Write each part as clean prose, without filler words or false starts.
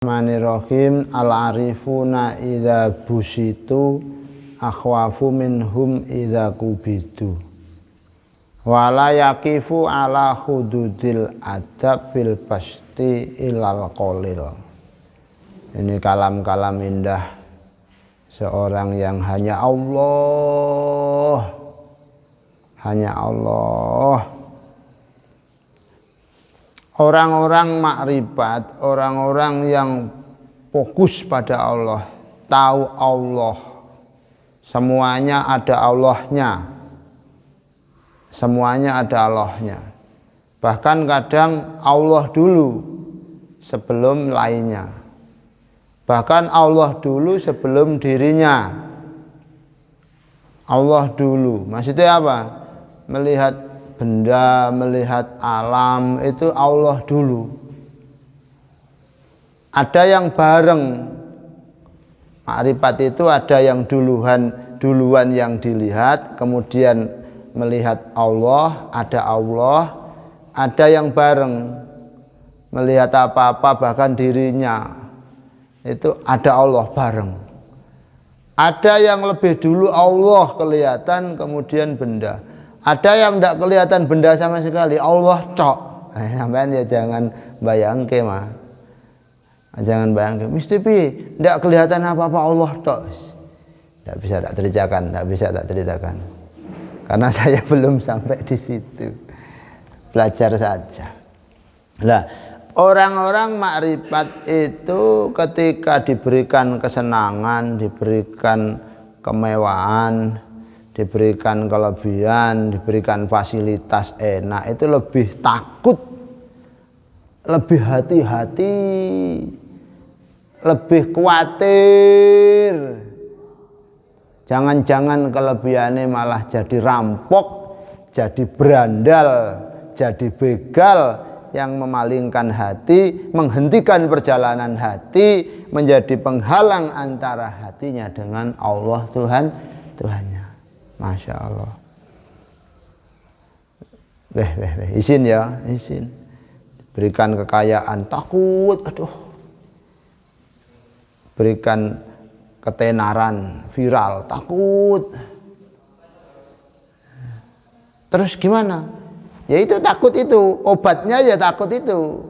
Bismillahirrahmanirrahim. Al-arifuna idza busitu akhwafu minhum idza kubidu wa la yaqifu ala hududil adab bil pasti ilal qalil. Ini kalam-kalam indah seorang yang hanya Allah, orang-orang makrifat, orang-orang yang fokus pada Allah, tahu Allah, semuanya ada Allahnya, bahkan kadang Allah dulu sebelum lainnya, bahkan Allah dulu sebelum dirinya. Allah dulu, maksudnya apa? Melihat benda, melihat alam, itu Allah dulu. Ada yang bareng. Makrifat itu ada yang duluan yang dilihat, kemudian melihat Allah, ada yang bareng. Melihat apa-apa bahkan dirinya, itu ada Allah bareng. Ada yang lebih dulu Allah kelihatan, kemudian benda. Ada yang tidak kelihatan benda sama sekali, Allah cok. Sampean ya jangan bayangke mah. Jangan bayangke, mesti tidak kelihatan apa-apa Allah cok. Tidak bisa tak ceritakan. Karena saya belum sampai di situ. Belajar saja. Nah, orang-orang makrifat itu ketika diberikan kesenangan, diberikan kemewahan, diberikan kelebihan, diberikan fasilitas enak, itu lebih takut, lebih hati-hati, lebih khawatir. Jangan-jangan kelebihannya malah jadi rampok, jadi berandal, jadi begal yang memalingkan hati, menghentikan perjalanan hati, menjadi penghalang antara hatinya dengan Allah Tuhannya. Masya Allah. Izin ya, izin. Berikan kekayaan, takut, Berikan ketenaran, viral, takut. Terus gimana? Ya itu takut itu, obatnya ya takut itu.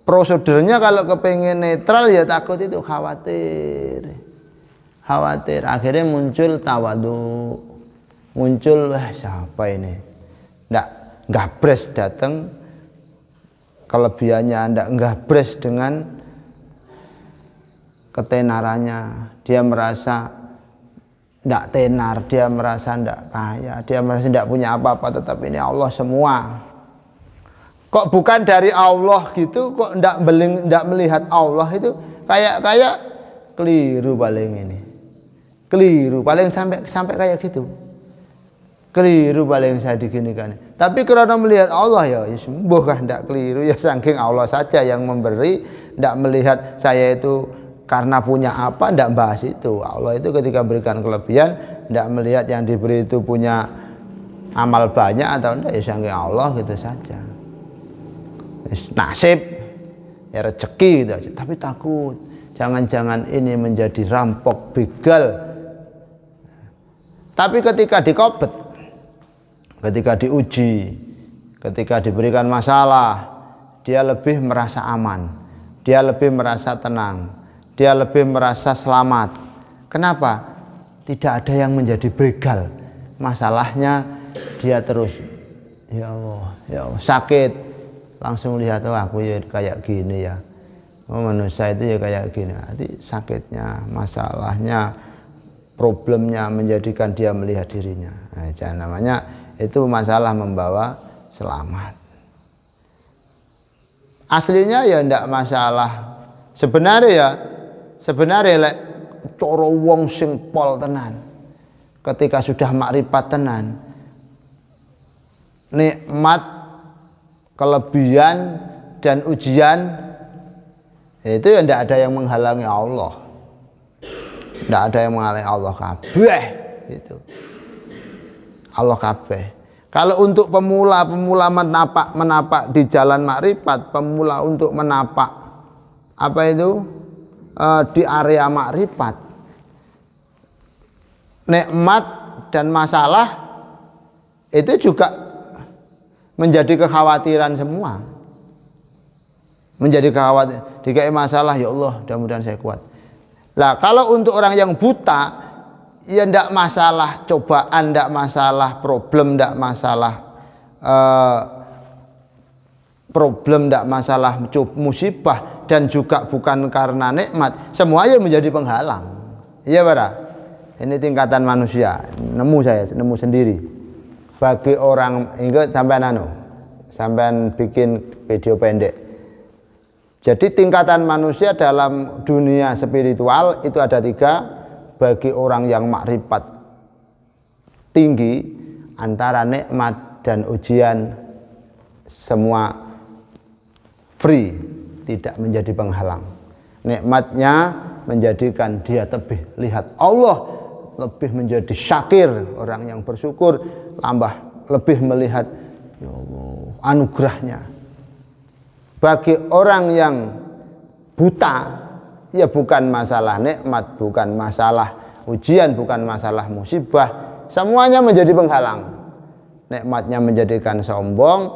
Prosedurnya kalau kepengen netral ya takut itu, khawatir, akhirnya muncul tawadu, muncul siapa ini, ndak gabres datang, kelebihannya ndak gabres dengan ketenarannya, dia merasa ndak tenar, dia merasa ndak kaya, dia merasa ndak punya apa-apa, tetapi ini Allah semua. Kok bukan dari Allah gitu, kok ndak melihat Allah itu kayak keliru paling ini. Keliru paling sampai kayak gitu. Keliru paling saya diginikan. Tapi karena melihat Allah ya sembuh kah ndak keliru ya, saking Allah saja yang memberi, ndak melihat saya itu karena punya apa, ndak bahas itu. Allah itu ketika berikan kelebihan ndak melihat yang diberi itu punya amal banyak atau ndak, ya saking Allah gitu saja. Nasib ya rezeki gitu aja. Tapi takut jangan-jangan ini menjadi rampok, begal. Tapi ketika dikobet, ketika diuji, ketika diberikan masalah, dia lebih merasa aman, dia lebih merasa tenang, dia lebih merasa selamat. Kenapa? Tidak ada yang menjadi begal. Masalahnya dia terus, ya Allah, sakit, langsung lihat, aku ya kayak gini ya, manusia itu ya kayak gini. Nanti sakitnya, masalahnya, problemnya menjadikan dia melihat dirinya. Jangan namanya itu masalah membawa selamat. Aslinya ya ndak masalah. Sebenarnya lek cara wong sing pol tenan, ketika sudah makrifat tenan, nikmat, kelebihan dan ujian itu ya ndak ada yang menghalangi Allah. Tidak ada yang menghalangi Allah kabeh itu. Allah kabeh. Kalau untuk pemula menapak di jalan makrifat, pemula untuk menapak apa itu di area makrifat, nikmat dan masalah itu juga menjadi kekhawatiran semua. Menjadi kekhawatiran, dikai masalah, ya Allah, mudah-mudahan saya kuat. Lah kalau untuk orang yang buta, ya ndak masalah cobaan, ndak masalah problem, ndak masalah ndak masalah musibah, dan juga bukan karena nikmat, semuanya menjadi penghalang. Iya para, ini tingkatan manusia, nemu sendiri. Bagi orang ingat sampean bikin video pendek. Jadi tingkatan manusia dalam dunia spiritual itu ada 3. Bagi orang yang makrifat tinggi, antara nikmat dan ujian semua free, tidak menjadi penghalang. Nikmatnya menjadikan dia lebih lihat Allah, lebih menjadi syakir, orang yang bersyukur, lebih melihat ya Allah anugerahnya. Bagi orang yang buta, ya bukan masalah nikmat, bukan masalah ujian, bukan masalah musibah, semuanya menjadi penghalang. Nikmatnya menjadikan sombong,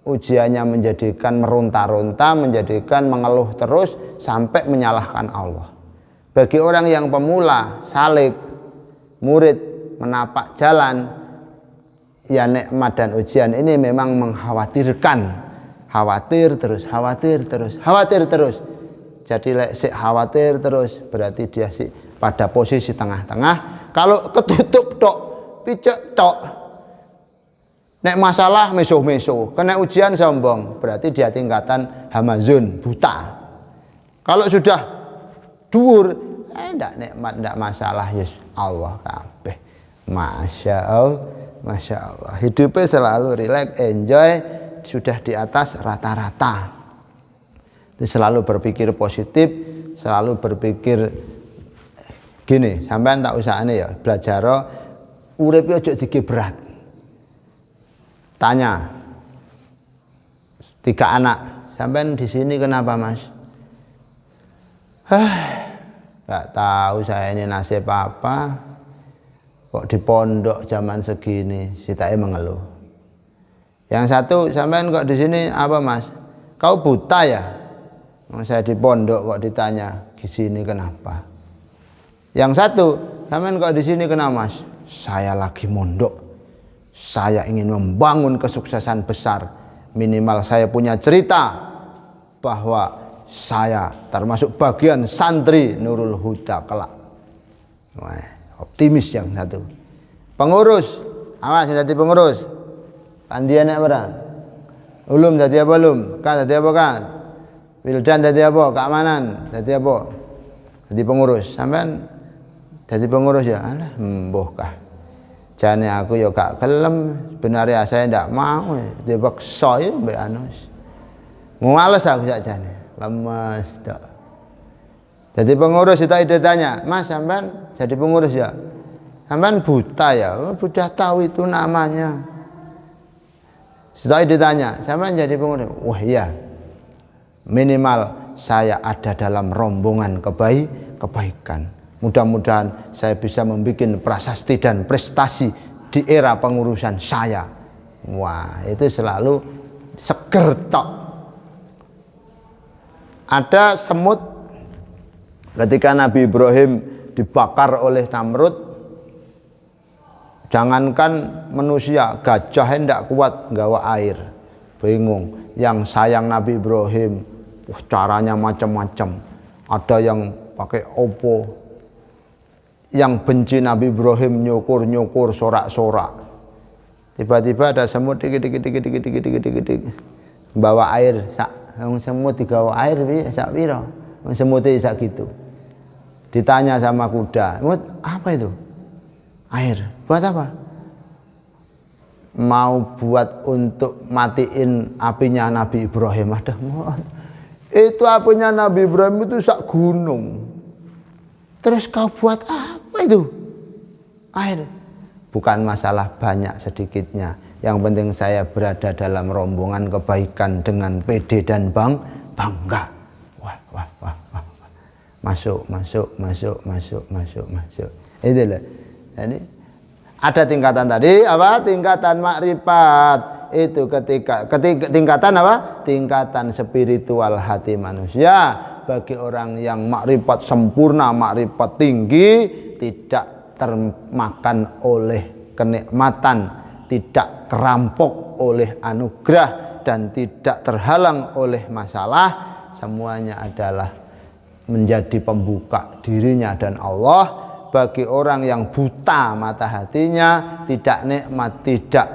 ujiannya menjadikan meronta-ronta, menjadikan mengeluh terus sampai menyalahkan Allah. Bagi orang yang pemula, salik, murid, menapak jalan, ya nikmat dan ujian ini memang mengkhawatirkan, khawatir terus. Jadi sik khawatir terus, berarti dia sik pada posisi tengah-tengah. Kalau ketutup tok, picek tok, nek masalah meso-meso, kena ujian sombong, berarti dia tingkatan hamazun, buta. Kalau sudah dhuwur, ndak nikmat, ndak masalah, yes Allah kabeh. Masya Allah. Hidupnya selalu rileks, enjoy, sudah di atas rata-rata. Selalu berpikir positif, selalu berpikir gini, sampean tak usahane ya, belajar urip aja dikit berat. Tanya 3 anak, sampean di sini kenapa Mas? Gak tahu saya ini nasib apa, kok di pondok zaman segini, sitae mengeluh. Yang satu, sampean kok di sini apa Mas? Kau buta ya? Saya di pondok kok ditanya di sini kenapa? Yang satu, sampean kok di sini kenapa Mas? Saya lagi mondok. Saya ingin membangun kesuksesan besar. Minimal saya punya cerita bahwa saya termasuk bagian santri Nurul Huda kelak. Wah, optimis yang satu. Pengurus, awas jadi pengurus. Pandian apa? Ulum jadi apa ulum? Kan jadi apa kan? Wildan jadi apa? Keamanan jadi apa? Jadi pengurus. Sampean jadi pengurus ya? Alah, mbuh kah. Jane aku ya gak gelem, sebenarnya saya ndak mau, dipaksa ya mbek anu. Males aku sakjane, lemes tok. Jadi pengurus itu ide tanya, "Mas, sampean jadi pengurus ya? Sampean buta ya?" Oh, sudah tahu itu namanya. Setelah ditanya, "Sampean jadi pengurus?" Wah, iya. Minimal saya ada dalam rombongan kebaikan. Mudah-mudahan saya bisa membuat prasasti dan prestasi di era pengurusan saya. Wah, itu selalu seger tok. Ada semut ketika Nabi Ibrahim dibakar oleh Namrud. Jangankan manusia, gajah hendak kuat nggawa air. Bingung. Yang sayang Nabi Ibrahim, caranya macam-macam. Ada yang pakai opo, yang benci Nabi Ibrahim nyukur sorak-sorak. Tiba-tiba ada semut dikit bawa air, semut digawa air sak piro? Semutnya sak gitu. Ditanya sama kuda, "Semut, apa itu?" "Air." "Buat apa?" "Mau buat untuk matiin apinya Nabi Ibrahim." Ada, itu apinya Nabi Ibrahim itu sak gunung. Terus kau buat apa itu? Air. Bukan masalah banyak sedikitnya, Yang penting saya berada dalam rombongan kebaikan dengan pede dan bangga. Wah. Masuk. Itu loh. Jadi ada tingkatan tadi apa? Tingkatan makrifat. Itu ketika tingkatan apa? Tingkatan spiritual hati manusia. Bagi orang yang makrifat sempurna, makrifat tinggi, tidak termakan oleh kenikmatan, tidak kerampok oleh anugerah, dan tidak terhalang oleh masalah. Semuanya adalah menjadi pembuka dirinya dan Allah. Bagi orang yang buta mata hatinya, tidak nikmat, tidak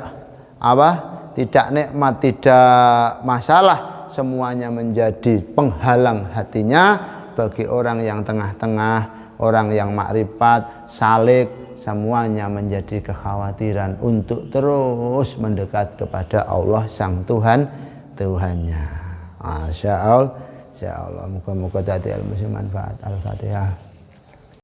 nikmat, tidak masalah, semuanya menjadi penghalang hatinya. Bagi orang yang tengah-tengah, orang yang makrifat, salik, semuanya menjadi kekhawatiran untuk terus mendekat kepada Allah sang Tuhannya. Masya Allah. Moga-moga dadi ilmu manfaat. Al-Fatihah.